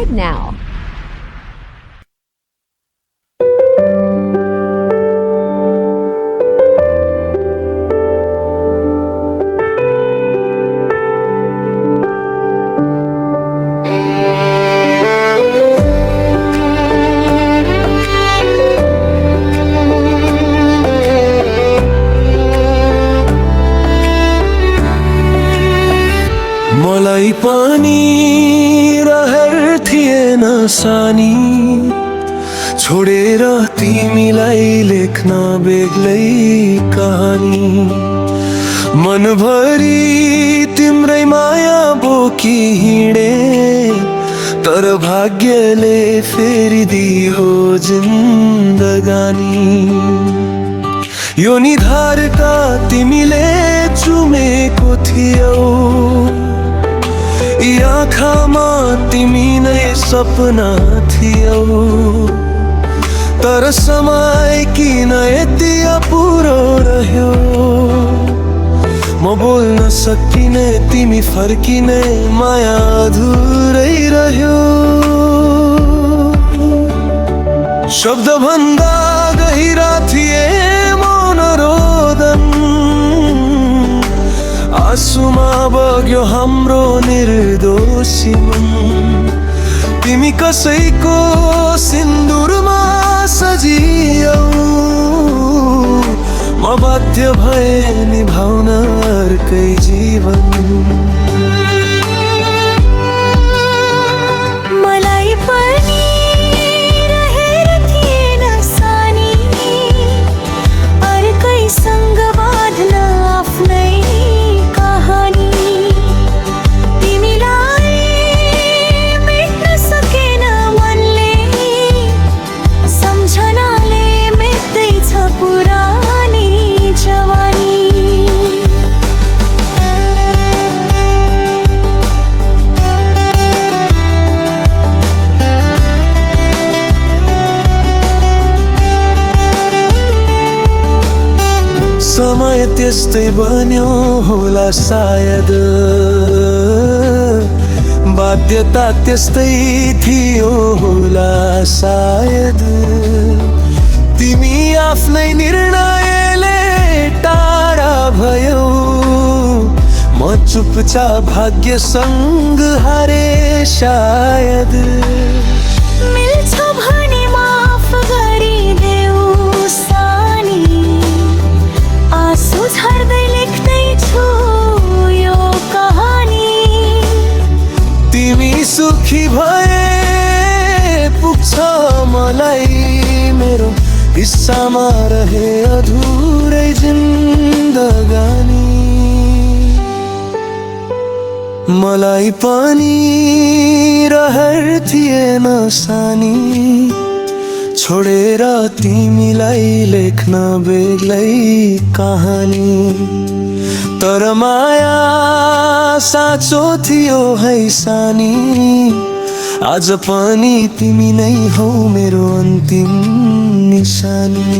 Subscribe now. मलाई पनि रहर थिएन सानी, छोडेर तिमीलाई लेख्न बेग्लै कहानी। मनभरि तिम्रै माया बोकी हिँडे, तर भाग्यले फेरि दियो जिन्दगानी। यो निधारका तिमीले चुमेको थियौ, यी आँखामा तिमी नै सपना थियौ। तर समय किन यति अपुरो रह्यो, म बोल्न सकिने तिमी फर्किने माया अधुरै रह्यो। शब्द भन्दा गहिरा थिए मनोरोदन, आँसुमा बग्यो हाम्रो निर्दोषी मन। तिमी कसैको सिन्दुरमा सजियौ, म बाध्य भए निभाउन अर्कै जीवन। मलाई पनि रहेर थिएन सानी, अर्कैसँग बाँध्न आफ्नै कहानी। तिमीलाई मेट्न सकेन मनले, सम्झनाले मेट्दैछ पुरानी जवानी। समय त्यस्तै बन्यो होला सायद, बाध्यता त्यस्तै थियो होला सायद। तिमी आफ्नै निर्णयले टाढा भयौ, म चुपचाप भाग्यसँग हारे सायद। मिल्छ भने माफ गरिदेऊ सानी, आँसु झर्दै लेख्दैछु यो कहानी। तिमी सुखी भए पुग्छ मलाई, मेरो हिस्सामा रहे अधुरै जिन्दगानी। मलाई पनि रहर थिएन सानी, छोडेर तिमीलाई लेख्न बेग्लै कहानी। तर माया साँचो थियो है सानी, आज पनि तिमी नै हौ मेरो अन्तिम निशानी।